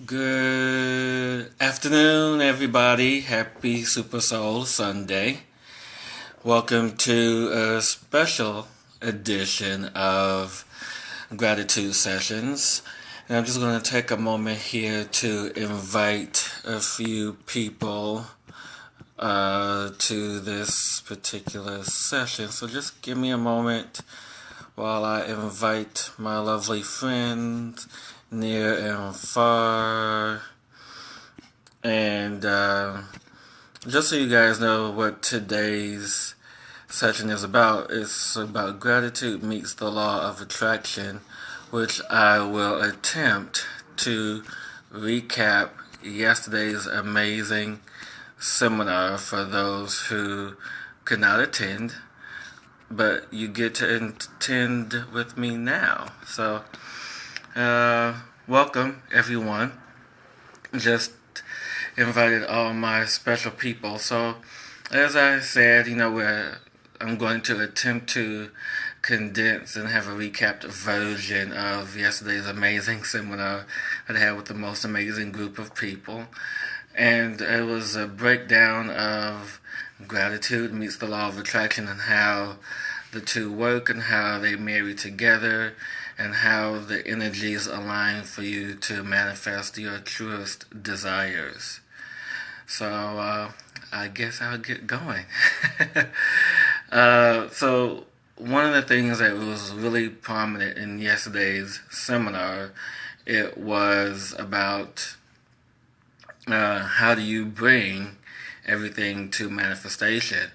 Good afternoon, everybody. Happy Super Soul Sunday. Welcome to a special edition of Gratitude Sessions. And I'm just going to take a moment here to invite a few people to this particular session. So just give me a moment while I invite my lovely friends near and far. And just so you guys know what today's session is about, it's about gratitude meets the law of attraction, which I will attempt to recap yesterday's amazing seminar for those who could not attend, but you get to attend with me now. So, welcome everyone. Just invited all my special people. So, as I said, I'm going to attempt to condense and have a recapped version of yesterday's amazing seminar that I had with the most amazing group of people. And it was a breakdown of gratitude meets the law of attraction and how the two work and how they marry together and how the energies align for you to manifest your truest desires. So I guess I'll get going. So one of the things that was really prominent in yesterday's seminar, it was about how do you bring everything to manifestation,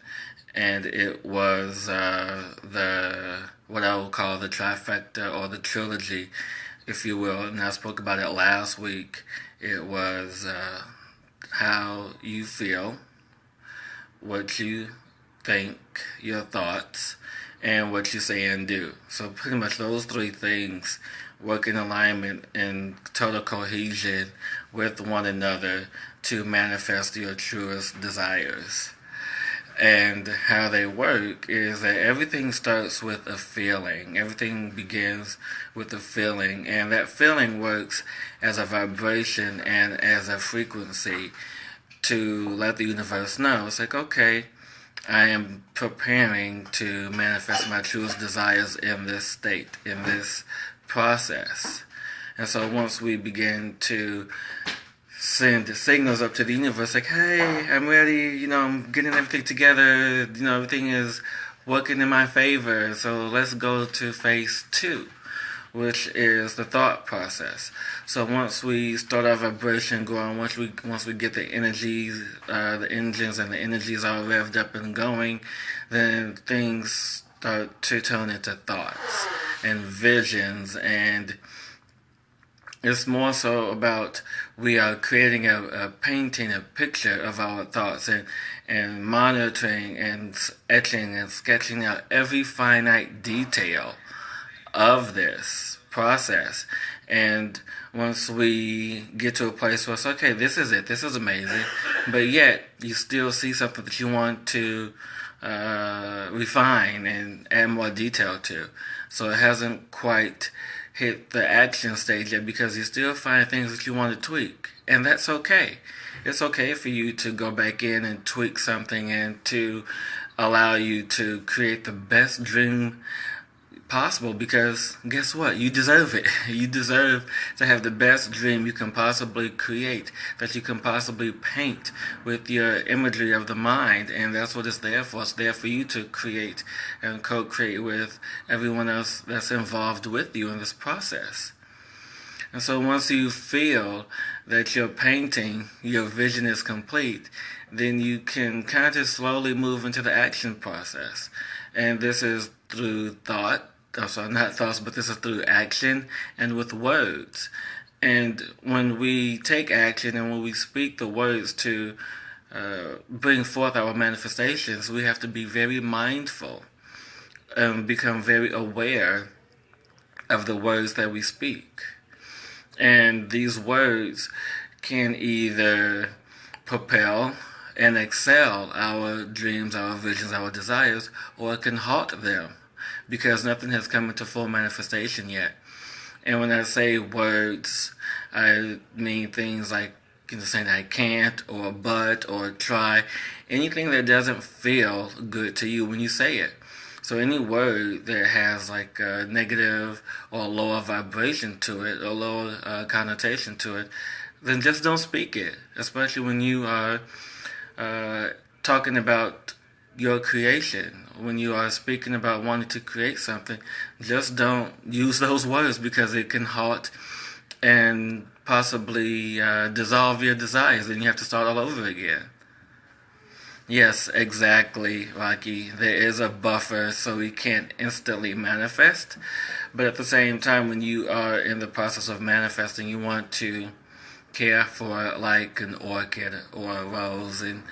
and it was what I would call the trifecta or the trilogy, if you will. And I spoke about it last week. It was how you feel, what you think, your thoughts, and what you say and do. So pretty much those three things work in alignment and total cohesion with one another to manifest your truest desires. And how they work is that everything starts with a feeling. Everything begins with a feeling, and that feeling works as a vibration and as a frequency to let the universe know. It's like, okay, I am preparing to manifest my truest desires in this state, in this process. And so once we begin to send signals up to the universe like, hey, I'm ready, I'm getting everything together, everything is working in my favor, so let's go to phase 2, which is the thought process. So once we start our vibration going, once we get the energies, the engines and the energies all revved up and going, then things start to turn into thoughts and visions, and it's more so about we are creating a painting, a picture of our thoughts, and monitoring and etching and sketching out every finite detail of this process. And once we get to a place where it's okay, this is it, this is amazing, but yet you still see something that you want to refine and add more detail to. So it hasn't quite hit the action stage yet because you still find things that you want to tweak. And that's okay. It's okay for you to go back in and tweak something and to allow you to create the best dream possible, because guess what? You deserve it. You deserve to have the best dream you can possibly create, that you can possibly paint with your imagery of the mind, and that's what it's there for. It's there for you to create and co-create with everyone else that's involved with you in this process. And so once you feel that your painting, your vision is complete, then you can kind of slowly move into the action process. And this is through thought. Not thoughts, but this is through action and with words. And when we take action and when we speak the words to bring forth our manifestations, we have to be very mindful and become very aware of the words that we speak. And these words can either propel and excel our dreams, our visions, our desires, or it can halt them, because nothing has come into full manifestation yet. And when I say words, I mean things like saying I can't or but or try. Anything that doesn't feel good to you when you say it. So any word that has like a negative or lower vibration to it or lower connotation to it, then just don't speak it. Especially when you are talking about your creation. When you are speaking about wanting to create something, just don't use those words because it can halt and possibly dissolve your desires, and you have to start all over again. Yes, exactly, Rocky. There is a buffer so we can't instantly manifest. But at the same time, when you are in the process of manifesting, you want to care for like an orchid or a rose, and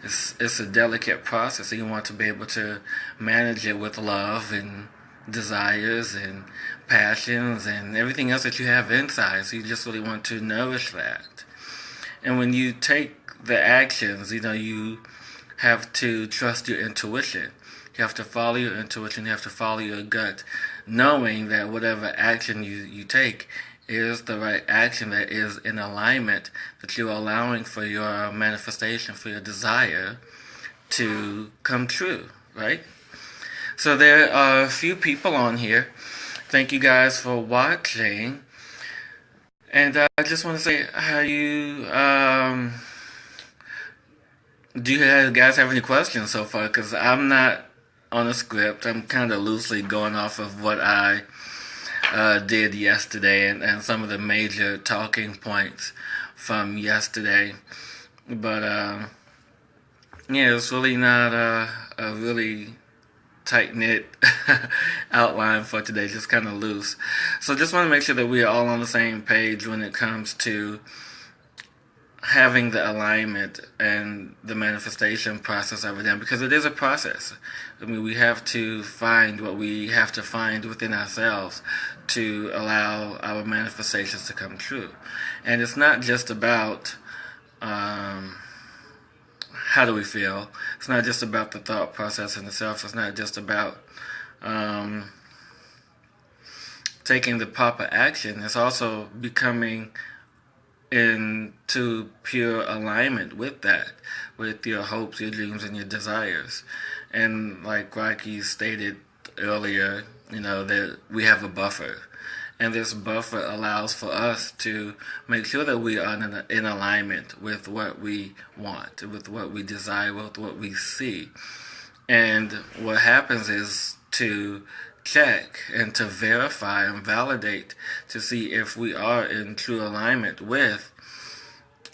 it's a delicate process. And you want to be able to manage it with love and desires and passions and everything else that you have inside. So you just really want to nourish that. And when you take the actions, you have to trust your intuition. You have to follow your intuition. You have to follow your gut, knowing that whatever action you take is the right action that is in alignment, that you're allowing for your manifestation, for your desire to come true, right? So there are a few people on here. Thank you guys for watching. And I just want to say, how you, do you guys have any questions so far? Because I'm not on a script. I'm kind of loosely going off of what I did yesterday and some of the major talking points from yesterday. But yeah, it's really not a really tight-knit outline for today, just kind of loose. So just want to make sure that we are all on the same page when it comes to having the alignment and the manifestation process of it, because it is a process. I mean, we have to find what we have to find within ourselves to allow our manifestations to come true. And it's not just about how do we feel. It's not just about the thought process in itself. It's not just about taking the proper action. It's also becoming into pure alignment with that, with your hopes, your dreams, and your desires. And like Rocky stated earlier, that we have a buffer. And this buffer allows for us to make sure that we are in alignment with what we want, with what we desire, with what we see. And what happens is to check and to verify and validate to see if we are in true alignment with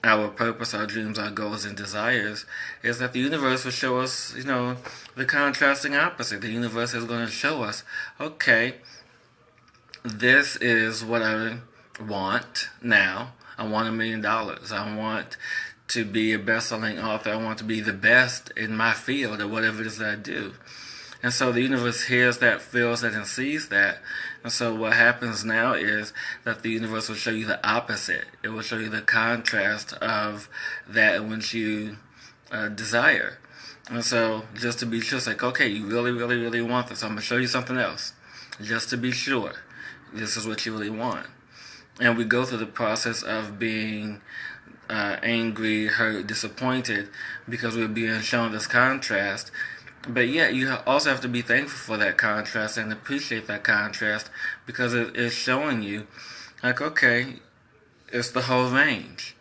our purpose, our dreams, our goals, and desires, is that the universe will show us, the contrasting opposite. The universe is going to show us, okay, this is what I want now. I want $1 million. I want to be a best-selling author. I want to be the best in my field or whatever it is that I do. And so the universe hears that, feels that, and sees that. And so what happens now is that the universe will show you the opposite. It will show you the contrast of that which you desire. And so just to be sure, it's like, okay, you really, really, really want this. I'm going to show you something else. Just to be sure. This is what you really want. And we go through the process of being angry, hurt, disappointed because we're being shown this contrast. But yet, you also have to be thankful for that contrast and appreciate that contrast, because it is showing you, like, okay, it's the whole range.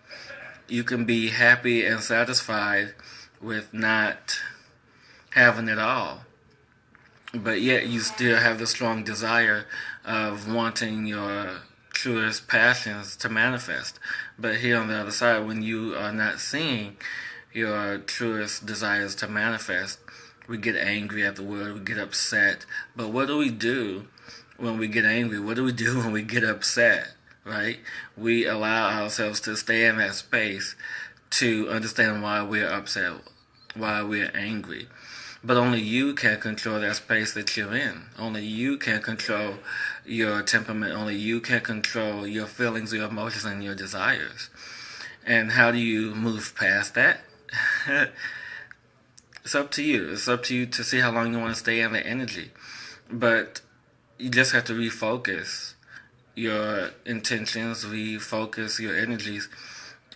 You can be happy and satisfied with not having it all, but yet you still have the strong desire of wanting your truest passions to manifest. But here on the other side, when you are not seeing your truest desires to manifest, we get angry at the world, we get upset. But what do we do when we get angry? What do we do when we get upset, right? We allow ourselves to stay in that space to understand why we're upset, why we're angry. But only you can control that space that you're in. Only you can control your temperament. Only you can control your feelings, your emotions, and your desires. And how do you move past that? It's up to you. It's up to you to see how long you want to stay in the energy. But you just have to refocus your intentions, refocus your energies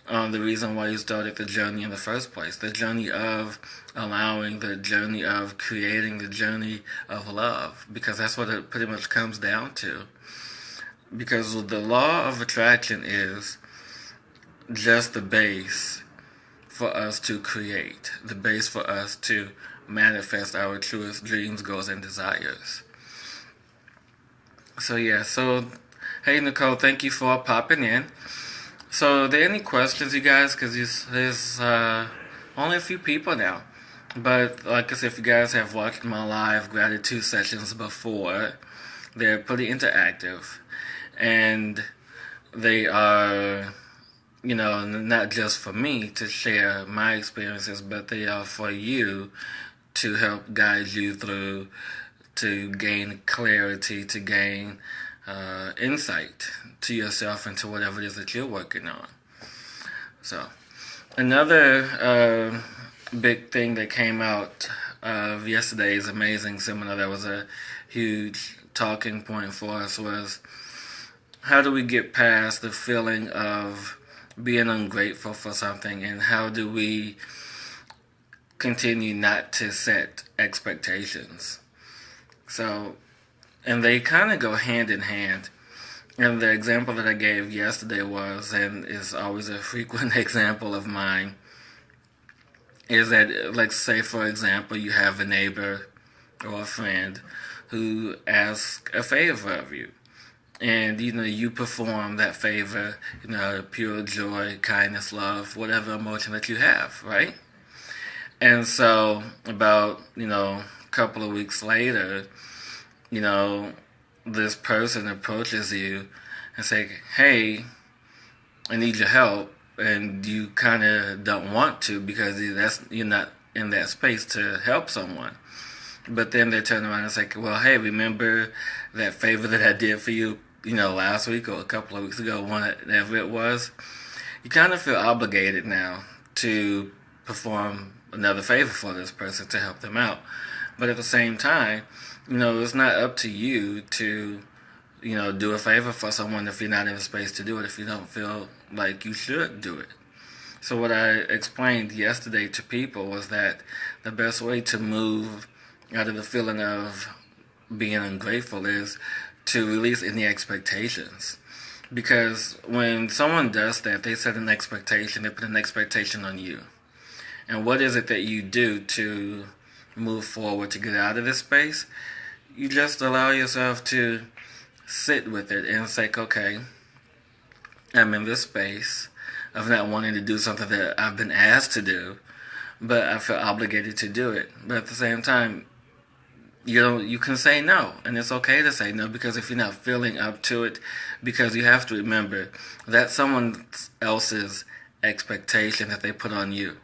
on the reason why you started the journey in the first place. The journey of allowing, the journey of creating, the journey of love. Because that's what it pretty much comes down to. Because the law of attraction is just the base for us to create, the base for us to manifest our truest dreams, goals, and desires. So hey Nicole, thank you for popping in. So, are there any questions, you guys? Because there's only a few people now. But, like I said, if you guys have watched my live gratitude sessions before, they're pretty interactive. And they are, not just for me to share my experiences, but they are for you to help guide you through, to gain clarity, to gain insight to yourself and to whatever it is that you're working on. So, another big thing that came out of yesterday's amazing seminar that was a huge talking point for us was, how do we get past the feeling of being ungrateful for something, and how do we continue not to set expectations? So, and they kind of go hand in hand. And the example that I gave yesterday was, and is always a frequent example of mine, is that, let's say, for example, you have a neighbor or a friend who asks a favor of you. And, you perform that favor, pure joy, kindness, love, whatever emotion that you have, right? And so, about, a couple of weeks later, this person approaches you and say, hey, I need your help, and you kind of don't want to because you're not in that space to help someone. But then they turn around and say, well, hey, remember that favor that I did for you, last week or a couple of weeks ago, whatever it was? You kind of feel obligated now to perform another favor for this person to help them out. But at the same time, it's not up to you to, do a favor for someone if you're not in a space to do it, if you don't feel like you should do it. So what I explained yesterday to people was that the best way to move out of the feeling of being ungrateful is to release any expectations. Because when someone does that, they set an expectation, they put an expectation on you. And what is it that you do to move forward, to get out of this space? You just allow yourself to sit with it and say, okay, I'm in this space of not wanting to do something that I've been asked to do, but I feel obligated to do it. But at the same time, you can say no, and it's okay to say no, because if you're not feeling up to it, because you have to remember that's someone else's expectation that they put on you.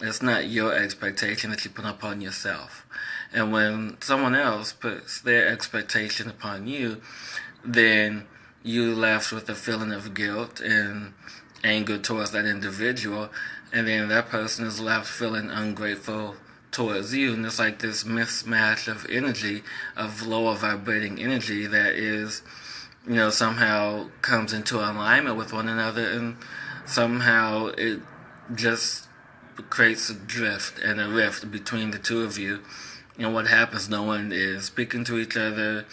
It's not your expectation that you put upon yourself. And when someone else puts their expectation upon you, then you're left with a feeling of guilt and anger towards that individual, and then that person is left feeling ungrateful towards you, and it's like this mismatch of energy, of lower vibrating energy that is, somehow comes into alignment with one another, and somehow it just creates a drift and a rift between the two of you. And what happens, no one is speaking to each other,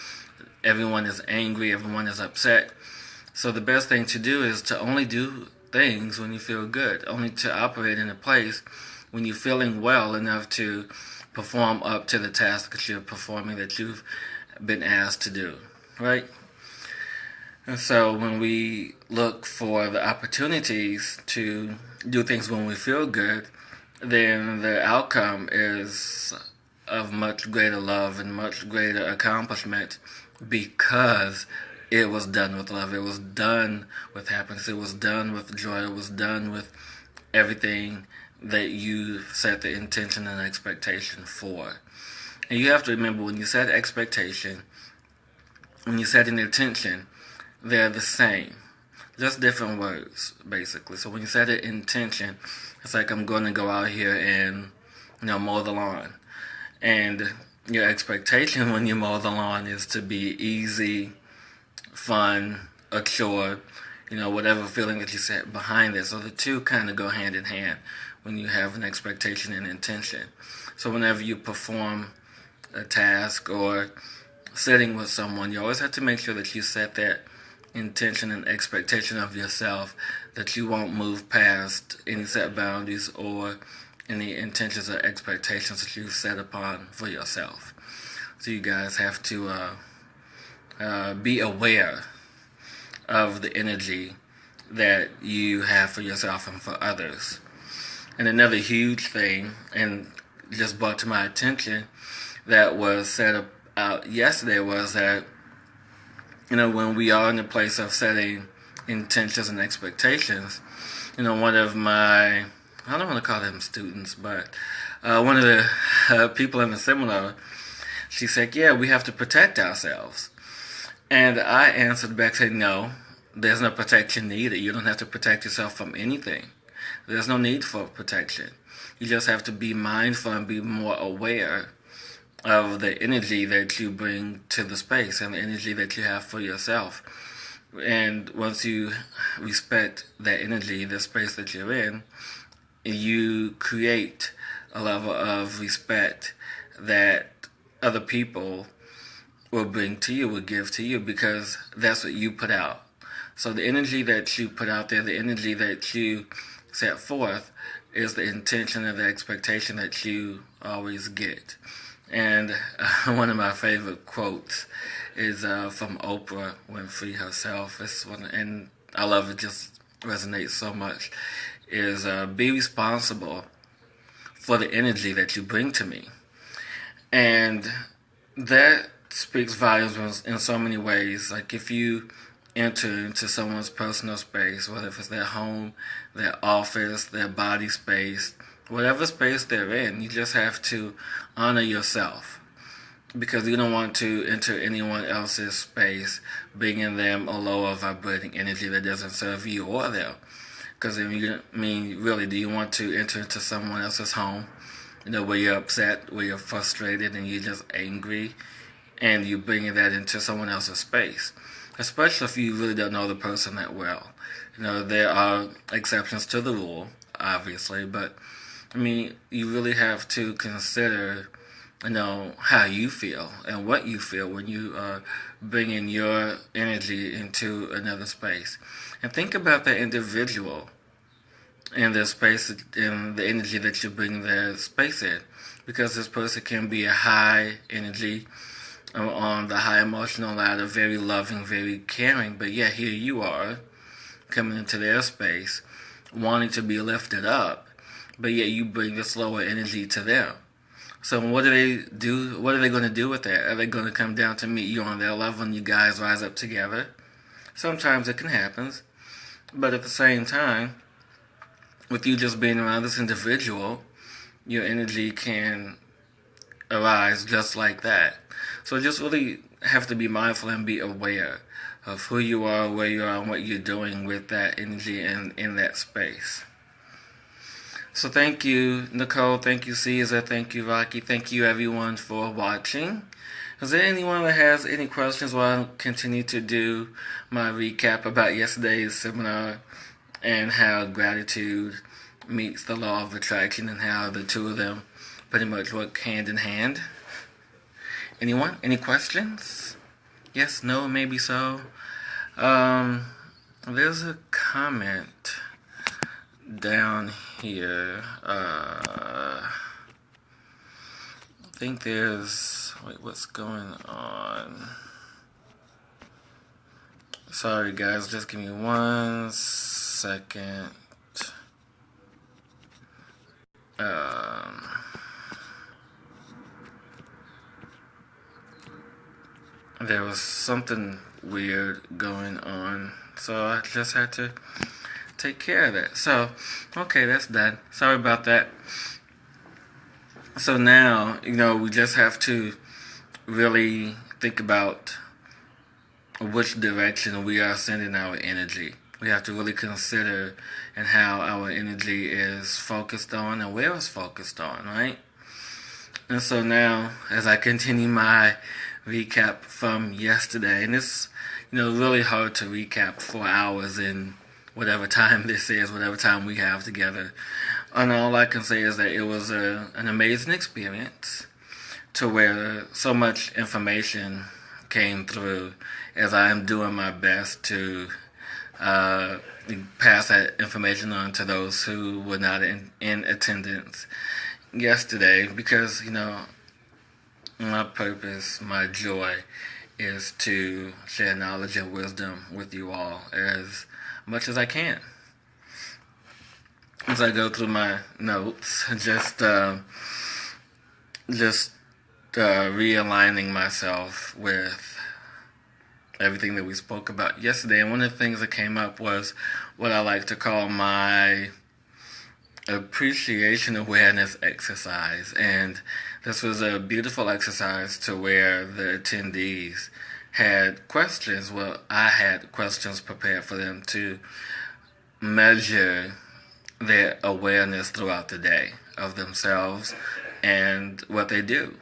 everyone is angry, everyone is upset. So the best thing to do is to only do things when you feel good, only to operate in a place when you're feeling well enough to perform up to the task that you're performing, that you've been asked to do, right? And so when we look for the opportunities to do things when we feel good, then the outcome is of much greater love and much greater accomplishment, because it was done with love, it was done with happiness, it was done with joy, it was done with everything that you set the intention and expectation for. And you have to remember, when you set expectation, when you set an intention, they're the same. Just different words, basically. So when you set an intention, it's like, I'm going to go out here and, mow the lawn. And your expectation when you mow the lawn is to be easy, fun, a chore, whatever feeling that you set behind it. So the two kind of go hand in hand when you have an expectation and intention. So whenever you perform a task or sitting with someone, you always have to make sure that you set that intention and expectation of yourself, that you won't move past any set boundaries or any intentions or expectations that you've set upon for yourself. So you guys have to be aware of the energy that you have for yourself and for others. And another huge thing, and just brought to my attention, that was said out yesterday, was that when we are in the place of setting intentions and expectations, one of my, I don't want to call them students, but one of the people in the seminar, she said, yeah, we have to protect ourselves. And I answered back saying, no, there's no protection needed. You don't have to protect yourself from anything. There's no need for protection. You just have to be mindful and be more aware of the energy that you bring to the space and the energy that you have for yourself. And once you respect that energy, the space that you're in, you create a level of respect that other people will bring to you, will give to you, because that's what you put out. So the energy that you put out there, the energy that you set forth, is the intention and the expectation that you always get. And one of my favorite quotes is from Oprah Winfrey herself. It's one, and I love it, just resonates so much, is be responsible for the energy that you bring to me. And that speaks volumes in so many ways. Like if you enter into someone's personal space, whether if it's their home, their office, their body space, whatever space they're in, you just have to honor yourself, because you don't want to enter anyone else's space bringing them a lower vibrating energy that doesn't serve you or them. Because really, do you want to enter into someone else's home, where you're upset, where you're frustrated, and you're just angry, and you're bringing that into someone else's space? Especially if you really don't know the person that well. There are exceptions to the rule, obviously, but you really have to consider, how you feel and what you feel when you are bringing your energy into another space. And think about that individual in their space, in the energy that you bring their space in. Because this person can be a high energy, on the high emotional ladder, very loving, very caring, but yet here you are coming into their space wanting to be lifted up, but yet you bring this lower energy to them. So what do they do? What are they going to do with that? Are they going to come down to meet you on their level and you guys rise up together? Sometimes it can happen, but at the same time, with you just being around this individual, your energy can arise just like that. So just really have to be mindful and be aware of who you are, where you are, and what you're doing with that energy and in that space. So thank you, Nicole. Thank you, Caesar. Thank you, Rocky. Thank you, everyone, for watching. Is there anyone that has any questions while I continue to do my recap about yesterday's seminar and how gratitude meets the law of attraction and how the two of them pretty much work hand in hand? Anyone? Any questions? Yes, no, maybe so. There's a comment down here. I think there's... Wait, what's going on? Sorry, guys. Just give me 1 second. There was something weird going on, so I just had to take care of that. So, okay, that's done. Sorry about that. So now, we just have to really think about which direction we are sending our energy. We have to really consider and how our energy is focused on and where it's focused on, right? And so now, as I continue my recap from yesterday, and this, really hard to recap 4 hours in whatever time this is, whatever time we have together. And all I can say is that it was an amazing experience to where so much information came through as I am doing my best to uh, pass that information on to those who were not in attendance yesterday because, my purpose, my joy is to share knowledge and wisdom with you all as much as I can. As I go through my notes, just realigning myself with everything that we spoke about yesterday. And one of the things that came up was what I like to call my appreciation awareness exercise. And this was a beautiful exercise to where the attendees had questions. Well, I had questions prepared for them to measure their awareness throughout the day of themselves and what they do.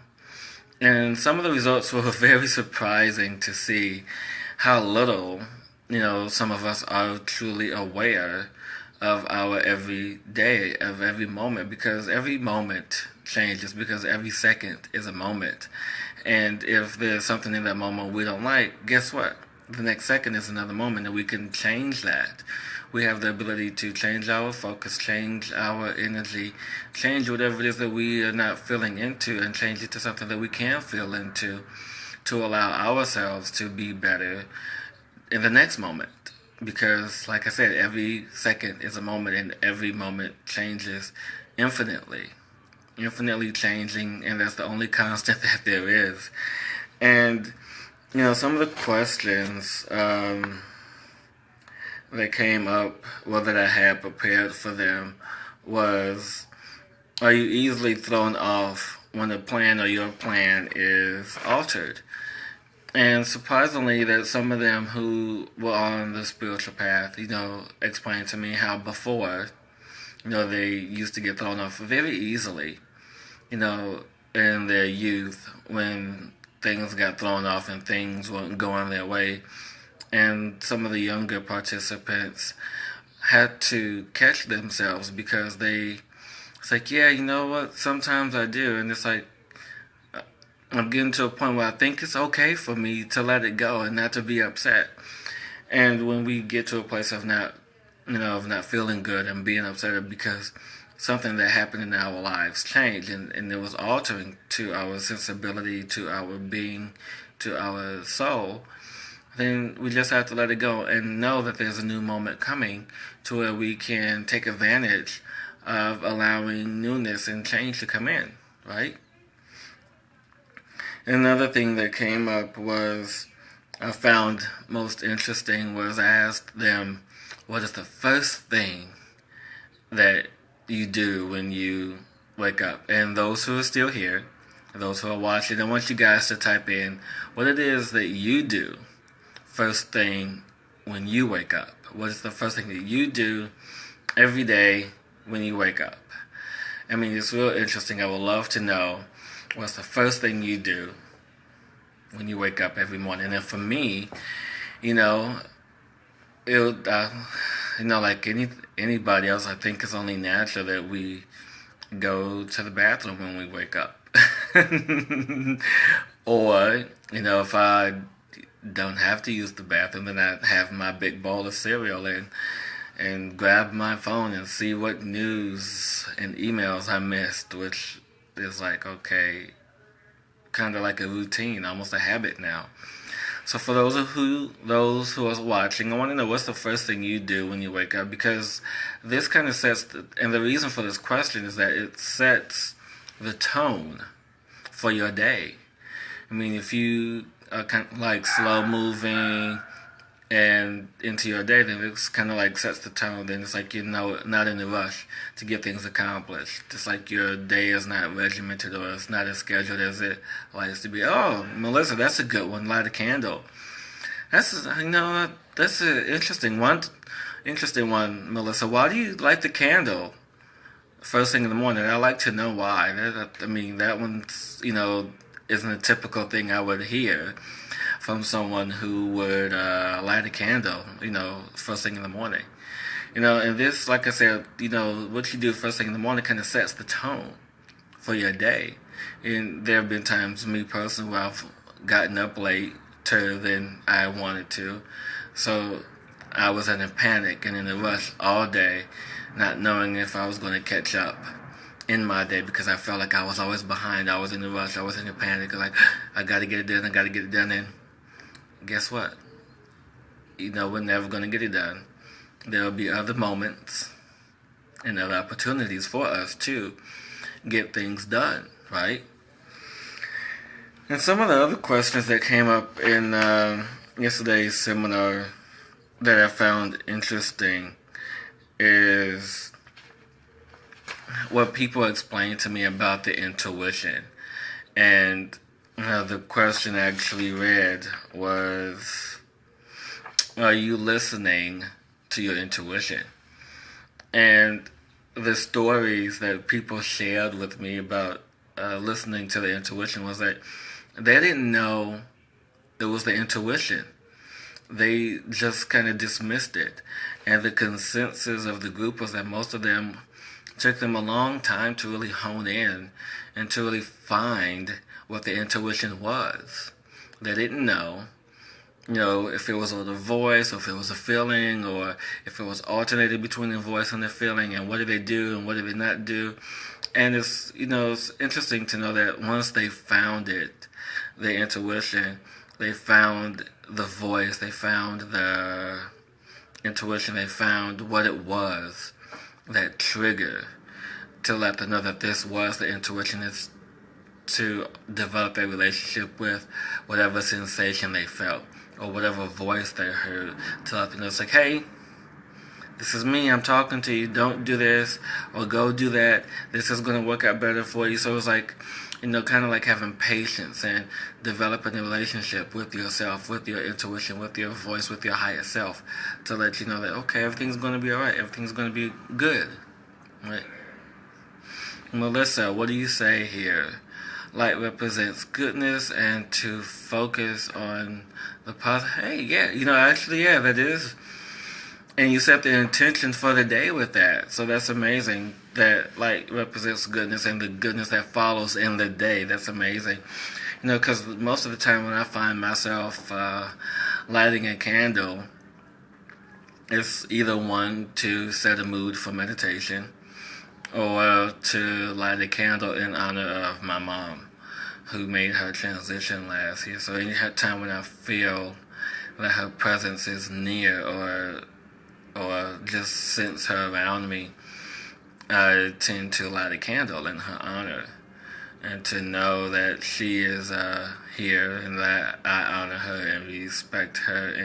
And some of the results were very surprising to see how little, some of us are truly aware of our every day, of every moment, because every moment changes, because every second is a moment. And if there's something in that moment we don't like, guess what? The next second is another moment, and we can change that. We have the ability to change our focus, change our energy, change whatever it is that we are not feeling into, and change it to something that we can feel into to allow ourselves to be better in the next moment. Because, like I said, every second is a moment, and every moment changes infinitely changing, and that's the only constant that there is. And, some of the questions that came up, well, that I had prepared for them was, are you easily thrown off when a plan or your plan is altered? And surprisingly, that some of them who were on the spiritual path, explained to me how before, they used to get thrown off very easily, in their youth when things got thrown off and things weren't going their way. And some of the younger participants had to catch themselves because it's like, yeah, you know what, sometimes I do. And it's like, I'm getting to a point where I think it's okay for me to let it go and not to be upset. And when we get to a place of not feeling good and being upset because something that happened in our lives changed and it was altering to our sensibility, to our being, to our soul, then we just have to let it go and know that there's a new moment coming to where we can take advantage of allowing newness and change to come in, right? Another thing that came up was I found most interesting was I asked them, what is the first thing that you do when you wake up? And those who are still here, those who are watching, I want you guys to type in what it is that you do first thing when you wake up. What is the first thing that you do every day when you wake up? I mean, it's real interesting. I would love to know what's the first thing you do when you wake up every morning. And for me, like anybody else, I think it's only natural that we go to the bathroom when we wake up. Or, if I don't have to use the bathroom, then I have my big bowl of cereal and grab my phone and see what news and emails I missed, which is like, okay, kind of like a routine, almost a habit now. So for those who are watching, I want to know what's the first thing you do when you wake up, because this kind of sets, and the reason for this question is that it sets the tone for your day. I mean, if you are kind of like slow moving and into your day, then it's kind of like sets the tone. Then it's like not in a rush to get things accomplished. Just like your day is not regimented or it's not as scheduled as it likes to be. Oh, Melissa, that's a good one. Light a candle. That's that's an interesting one. Interesting one, Melissa. Why do you light the candle first thing in the morning? I like to know why. That one's isn't a typical thing I would hear. from someone who would light a candle, first thing in the morning. And this, like I said, what you do first thing in the morning kind of sets the tone for your day. And there have been times, me personally, where I've gotten up later than I wanted to. So I was in a panic and in a rush all day, not knowing if I was going to catch up in my day because I felt like I was always behind. I was in a rush. I was in a panic. Like, I got to get it done. I got to get it done. And guess what? We're never going to get it done. There will be other moments and other opportunities for us to get things done, right? And some of the other questions that came up in yesterday's seminar that I found interesting is what people explained to me about the intuition. And the question I actually read was, are you listening to your intuition? And the stories that people shared with me about listening to the intuition was that they didn't know it was the intuition. They just kind of dismissed it. And the consensus of the group was that most of them took them a long time to really hone in and to really find what the intuition was. They didn't know, if it was a voice, or if it was a feeling, or if it was alternated between the voice and the feeling, and what did they do and what did they not do. And it's interesting to know that once they found it, the intuition, they found the voice, they found the intuition, they found what it was that trigger to let them know that this was the intuition, is to develop a relationship with whatever sensation they felt or whatever voice they heard, to let them know it's like, hey, this is me, I'm talking to you, don't do this or go do that, this is going to work out better for you. So it's like, kind of like having patience and developing a relationship with yourself, with your intuition, with your voice, with your higher self, to let you know that, okay, everything's going to be alright, everything's going to be good. Right? Melissa, what do you say here? Light represents goodness and to focus on the positive. Hey, yeah, actually, yeah, that is. And you set the intention for the day with that. So that's amazing. That light represents goodness and the goodness that follows in the day. That's amazing. Because most of the time when I find myself lighting a candle, it's either one, to set a mood for meditation, or to light a candle in honor of my mom, who made her transition last year. So any time when I feel that her presence is near, or just sense her around me, I tend to light a candle in her honor, and to know that she is here, and that I honor her and respect her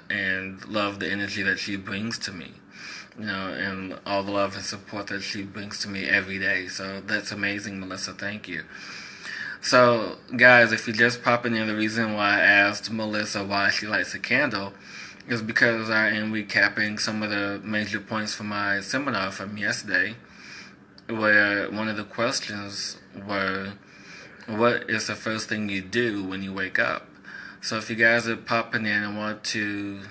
and love the energy that she brings to me, and all the love and support that she brings to me every day. So that's amazing, Melissa. Thank you. So, guys, if you're just popping in, the reason why I asked Melissa why she lights a candle is because I am recapping some of the major points from my seminar from yesterday, where one of the questions were, what is the first thing you do when you wake up? So if you guys are popping in and want to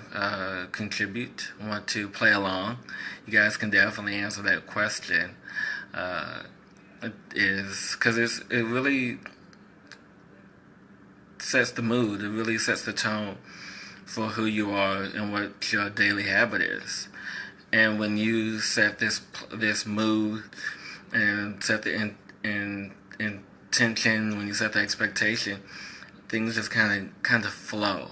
contribute, want to play along, you guys can definitely answer that question. It is because it really sets the mood. It really sets the tone for who you are and what your daily habit is. And when you set this mood and set the intention, when you set the expectation, things just kind of flow.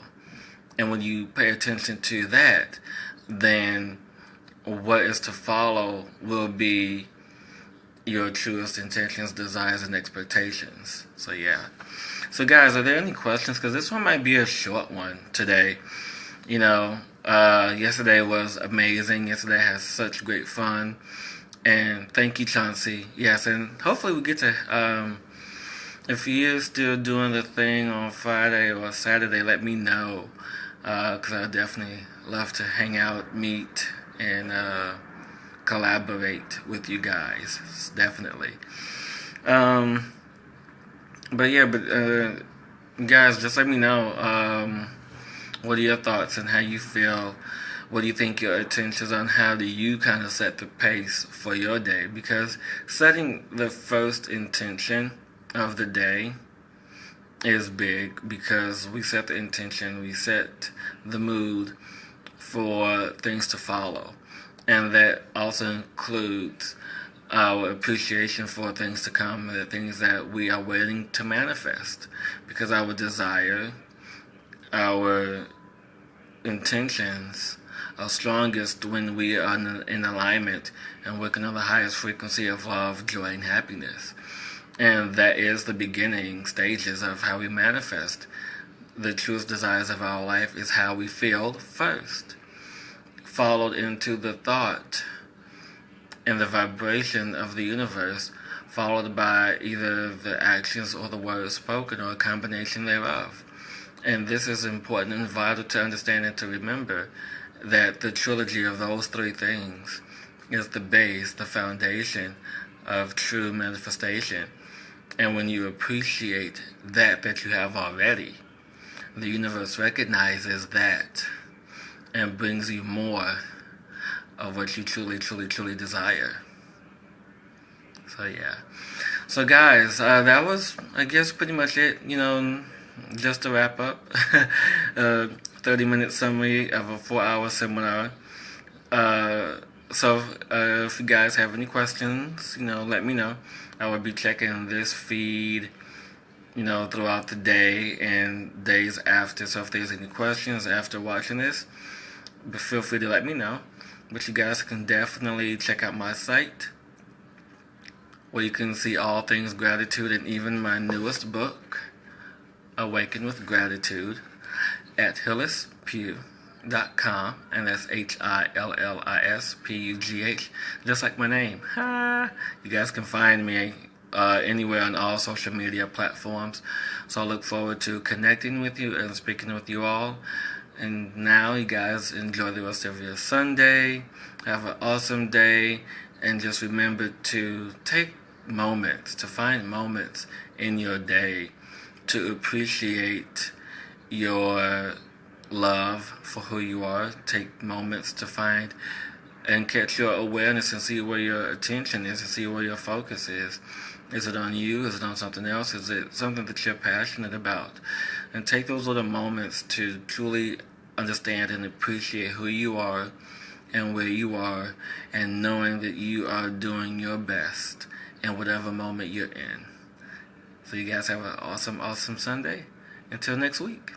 And when you pay attention to that, then what is to follow will be your truest intentions, desires, and expectations. So yeah. So guys, are there any questions? Because this one might be a short one today. Yesterday was amazing. Yesterday had such great fun. And thank you, Chauncey. Yes, and hopefully we get to, if he is still doing the thing on Friday or Saturday, let me know. Because I'd definitely love to hang out, meet, and collaborate with you guys. Definitely. guys, just let me know. What are your thoughts and how you feel? What do you think your intentions on? How do you kind of set the pace for your day? Because setting the first intention of the day is big, because we set the intention, we set the mood for things to follow. And that also includes our appreciation for things to come, the things that we are waiting to manifest. Because our desire, our intentions are strongest when we are in alignment and working on the highest frequency of love, joy, and happiness. And that is the beginning stages of how we manifest. The truest desires of our life is how we feel first, followed into the thought and the vibration of the universe, followed by either the actions or the words spoken or a combination thereof. And this is important and vital to understand and to remember, that the trilogy of those three things is the base, the foundation of true manifestation. And when you appreciate that you have already, the universe recognizes that and brings you more of what you truly, truly, truly desire. So yeah. So guys, that was, I guess, pretty much it. Just to wrap up, 30-minute summary of a 4-hour seminar. So if you guys have any questions, let me know. I will be checking this feed, throughout the day and days after. So if there's any questions after watching this, feel free to let me know. But you guys can definitely check out my site, where you can see all things gratitude and even my newest book, Awaken with Gratitude, at HillisPugh.com, and that's HILLISPUGH, just like my name. You guys can find me anywhere on all social media platforms. So I look forward to connecting with you and speaking with you all. And now, you guys, enjoy the rest of your Sunday. Have an awesome day, and just remember to take moments, to find moments in your day to appreciate your love for who you are. Take moments to find and catch your awareness and see where your attention is and see where your focus is. Is it on you? Is it on something else? Is it something that you're passionate about? And take those little moments to truly understand and appreciate who you are and where you are, and knowing that you are doing your best in whatever moment you're in. So you guys have an awesome, awesome Sunday. Until next week.